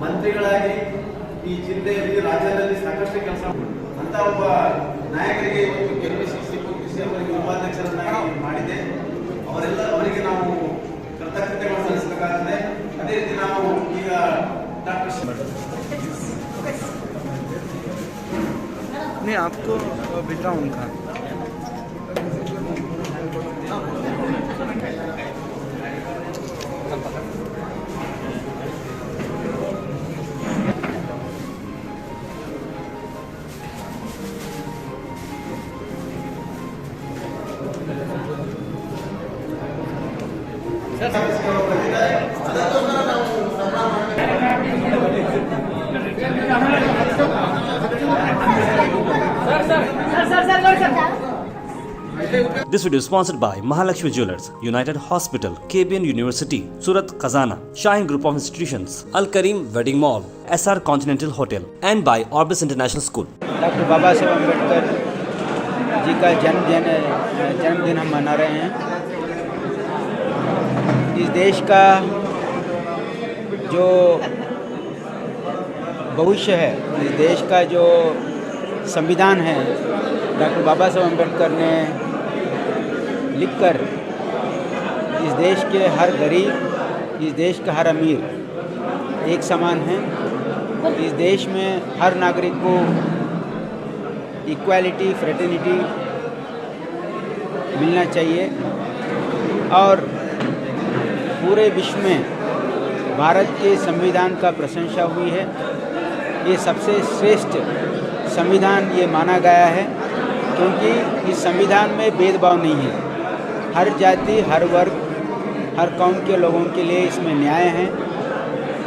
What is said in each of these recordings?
ಮಂತ್ರಿಗಳಾಗಿ ಈ ಜಿಲ್ಲೆಯಲ್ಲಿ ರಾಜ್ಯದಲ್ಲಿ ಸಾಕಷ್ಟು ಕೆಲಸ ಅಂತ ಒಬ್ಬ ನಾಯಕರಿಗೆ ಇವತ್ತು ಕೆಪಿಸಿಸಿ ಅವರಿಗೆ ಉಪಾಧ್ಯಕ್ಷರನ್ನಾಗಿ ಮಾಡಿದೆ. ಅವರಿಗೆ ನಾವು ಕೃತಜ್ಞತೆಗಳು ಸಲ್ಲಿಸಬೇಕಾಗಿದೆ. ಅದೇ ರೀತಿ ನಾವು ಈಗ ಡಾಕ್ಟರ್ नहीं आपको भेजा उनका This video is sponsored by Mahalakshmi Jewelers, United Hospital, KBN University, Surat Khazana, Shine Group of Institutions, Al Karim Wedding Mall, SR Continental Hotel, and by Orbis International School. Doctor Baba Saheb Ambedkar जी का जन्मदिन हम मना रहे हैं। इस देश का जो भविष्य है, इस देश का जो संविधान है, डॉक्टर बाबा साहब अम्बेडकर ने लिखकर इस देश के हर गरीब, इस देश का हर अमीर एक समान है। इस देश में हर नागरिक को इक्वालिटी, फ्रेटर्निटी मिलना चाहिए और पूरे विश्व में भारत के संविधान का प्रशंसा हुई है। ये सबसे श्रेष्ठ संविधान ये माना गया है क्योंकि इस संविधान में भेदभाव नहीं है। हर जाति, हर वर्ग, हर कौम के लोगों के लिए इसमें न्याय है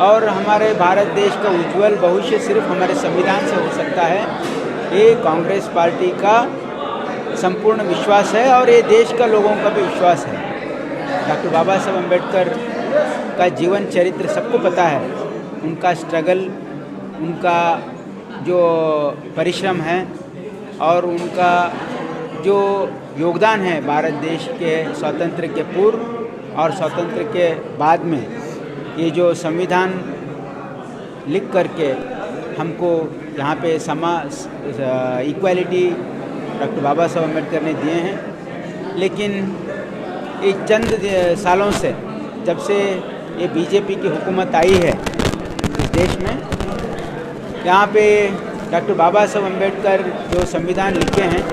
और हमारे भारत देश का उज्जवल भविष्य सिर्फ हमारे संविधान से हो सकता है। ये कांग्रेस पार्टी का संपूर्ण विश्वास है और ये देश का लोगों का भी विश्वास है। डॉक्टर बाबा साहब अम्बेडकर का जीवन चरित्र सबको पता है। उनका स्ट्रगल, उनका जो परिश्रम है और उनका जो योगदान है भारत देश के स्वतंत्र के पूर्व और स्वतंत्र के बाद में, ये जो संविधान लिख करके हमको यहाँ पे इक्वालिटी डॉक्टर बाबा साहब अम्बेडकर ने दिए हैं। लेकिन एक चंद सालों से, जब से ये बीजेपी की हुकूमत आई है इस देश में, यहाँ पे डॉक्टर बाबा साहब अम्बेडकर जो संविधान लिखे हैं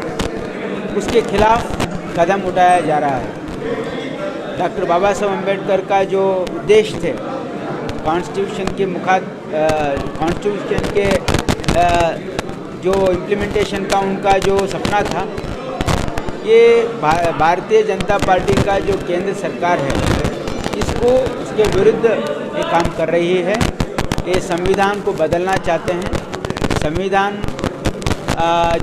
उसके खिलाफ कदम उठाया जा रहा है। डॉक्टर बाबा साहब अम्बेडकर का जो उद्देश्य थे, कॉन्स्टिट्यूशन के जो इम्प्लीमेंटेशन का उनका जो सपना था, ये भारतीय जनता पार्टी का जो केंद्र सरकार है उसके विरुद्ध ये काम कर रही है। ये संविधान को बदलना चाहते हैं। संविधान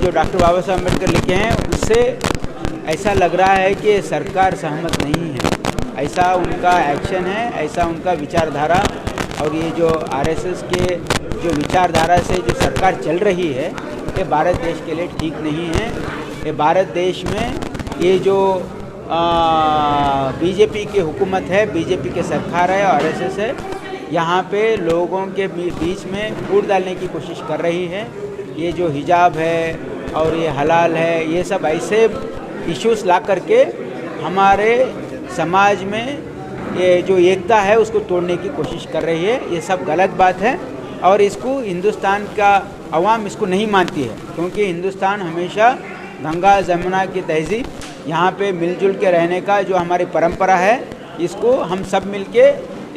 जो डॉक्टर बाबा साहब अम्बेडकर लिखे हैं उससे ऐसा लग रहा है कि सरकार सहमत नहीं है। ऐसा उनका एक्शन है, ऐसा उनका विचारधारा। और ये जो आरएसएस के जो विचारधारा से जो सरकार चल रही है, ये भारत देश के लिए ठीक नहीं है। ये भारत देश में ये जो बीजेपी की हुकूमत है, बीजेपी की सरकार है, आरएसएस है, यहाँ पे लोगों के बीच में फूट डालने की कोशिश कर रही है। ये जो हिजाब है और ये हलाल है, ये सब ऐसे इश्यूज ला करके हमारे समाज में ये जो एकता है उसको तोड़ने की कोशिश कर रही है। ये सब गलत बात है और इसको हिंदुस्तान का अवाम इसको नहीं मानती है, क्योंकि हिंदुस्तान हमेशा गंगा जमुना की तहजीब, यहाँ पे मिलजुल के रहने का जो हमारी परंपरा है, इसको हम सब मिलके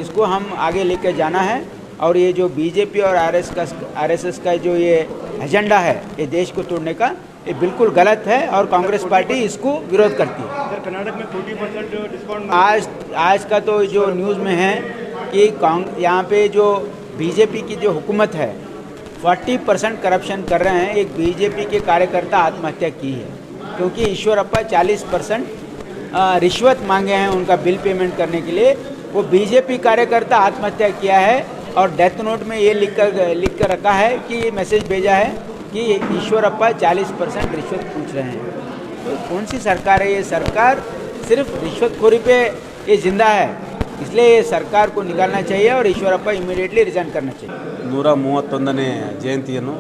इसको हम आगे लेके जाना है। और ये जो बीजेपी और आरएसएस का जो ये एजेंडा है, ये देश को तोड़ने का, ये बिल्कुल गलत है और कांग्रेस पार्टी इसको विरोध करती है। कर्नाटक में 40% डिस्काउंट आज का तो जो न्यूज़ में है कि यहाँ पे जो बीजेपी की जो हुकूमत है 40% करप्शन कर रहे हैं। एक बीजेपी के कार्यकर्ता आत्महत्या की है क्योंकि ईश्वरप्पा 40% रिश्वत मांगे हैं उनका बिल पेमेंट करने के लिए। वो बीजेपी कार्यकर्ता आत्महत्या किया है और डेथ नोट में ये लिख कर रखा है कि मैसेज भेजा है कि ईश्वरप्पा 40% रिश्वत पूछ रहे हैं। तो कौन सी सरकार है ये? सरकार सिर्फ रिश्वतखोरी पे ये जिंदा है। इसलिए ये सरकार को निकालना चाहिए और ईश्वरप्पा इमीडिएटली रिजाइन करना चाहिए। 131ನೇ ಜಯಂತಿಯನ್ನು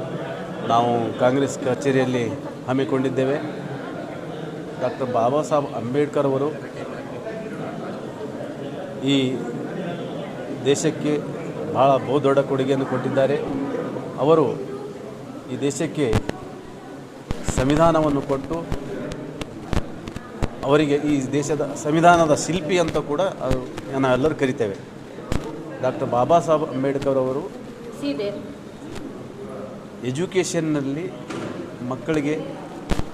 ನಾವು ಕಾಂಗ್ರೆಸ್ ಕಚೇರಿಯಲ್ಲಿ ಹಮ್ಮಿಕೊಂಡಿದ್ದೇವೆ. ಡಾಕ್ಟರ್ ಬಾಬಾ ಸಾಹೇಬ್ ಅಂಬೇಡ್ಕರ್ ಅವರು ಈ ದೇಶಕ್ಕೆ ಬಹಳ ಬಹುದೊಡ್ಡ ಕೊಡುಗೆಯನ್ನು ಕೊಟ್ಟಿದ್ದಾರೆ. ಅವರು ಈ ದೇಶಕ್ಕೆ ಸಂವಿಧಾನವನ್ನು ಕೊಟ್ಟು ಅವರಿಗೆ ಈ ದೇಶದ ಸಂವಿಧಾನದ ಶಿಲ್ಪಿ ಅಂತ ಕೂಡ ನಾವೆಲ್ಲರೂ ಕರಿತೇವೆ. ಡಾಕ್ಟರ್ ಬಾಬಾ ಸಾಹೇಬ್ ಅಂಬೇಡ್ಕರ್ ಅವರು ಎಜುಕೇಷನ್ನಲ್ಲಿ ಮಕ್ಕಳಿಗೆ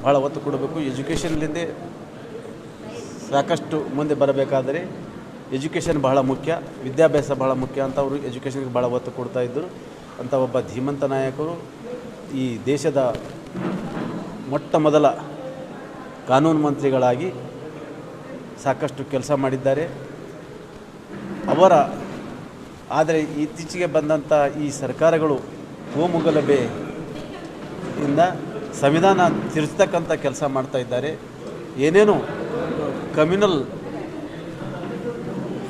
ಭಾಳ ಒತ್ತು ಕೊಡಬೇಕು. ಎಜುಕೇಷನ್ಲಿಂದೇ ಸಾಕಷ್ಟು ಮುಂದೆ ಬರಬೇಕಾದರೆ ಎಜುಕೇಷನ್ ಬಹಳ ಮುಖ್ಯ, ವಿದ್ಯಾಭ್ಯಾಸ ಬಹಳ ಮುಖ್ಯ ಅಂತ ಅವರು ಎಜುಕೇಷನ್ಗೆ ಭಾಳ ಒತ್ತು ಕೊಡ್ತಾಯಿದ್ದರು. ಅಂಥ ಒಬ್ಬ ಧೀಮಂತ ನಾಯಕರು ಈ ದೇಶದ ಮೊಟ್ಟ ಮೊದಲ ಕಾನೂನು ಮಂತ್ರಿಗಳಾಗಿ ಸಾಕಷ್ಟು ಕೆಲಸ ಮಾಡಿದ್ದಾರೆ. ಆದರೆ ಇತ್ತೀಚೆಗೆ ಬಂದಂಥ ಈ ಸರ್ಕಾರಗಳು ಕೋಮುಗಲಭೆಯಿಂದ ಸಂವಿಧಾನ ತಿರುಚತಕ್ಕಂಥ ಕೆಲಸ ಮಾಡ್ತಾ ಇದ್ದಾರೆ. ಏನೇನು ಕಮ್ಯುನಲ್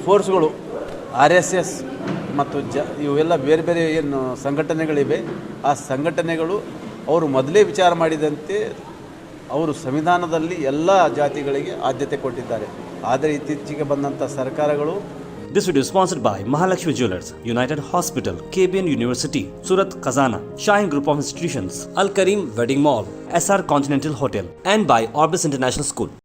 ಫೋರ್ಸ್ಗಳು RSS ಮತ್ತು ಇವೆಲ್ಲ ಬೇರೆ ಬೇರೆ ಏನು ಸಂಘಟನೆಗಳಿವೆ, ಆ ಸಂಘಟನೆಗಳು ಅವರು ಮೊದಲೇ ವಿಚಾರ ಮಾಡಿದಂತೆ ಅವರು ಸಂವಿಧಾನದಲ್ಲಿ ಎಲ್ಲ ಜಾತಿಗಳಿಗೆ ಆದ್ಯತೆ ಕೊಟ್ಟಿದ್ದಾರೆ. ಆದರೆ ಇತ್ತೀಚೆಗೆ ಬಂದಂಥ ಸರ್ಕಾರಗಳು. This video is sponsored by Mahalakshmi Jewelers, United Hospital, KBN University, Surat Khazana, Shine Group of Institutions, Al Karim Wedding Mall, SR Continental Hotel, and by Orbis International School.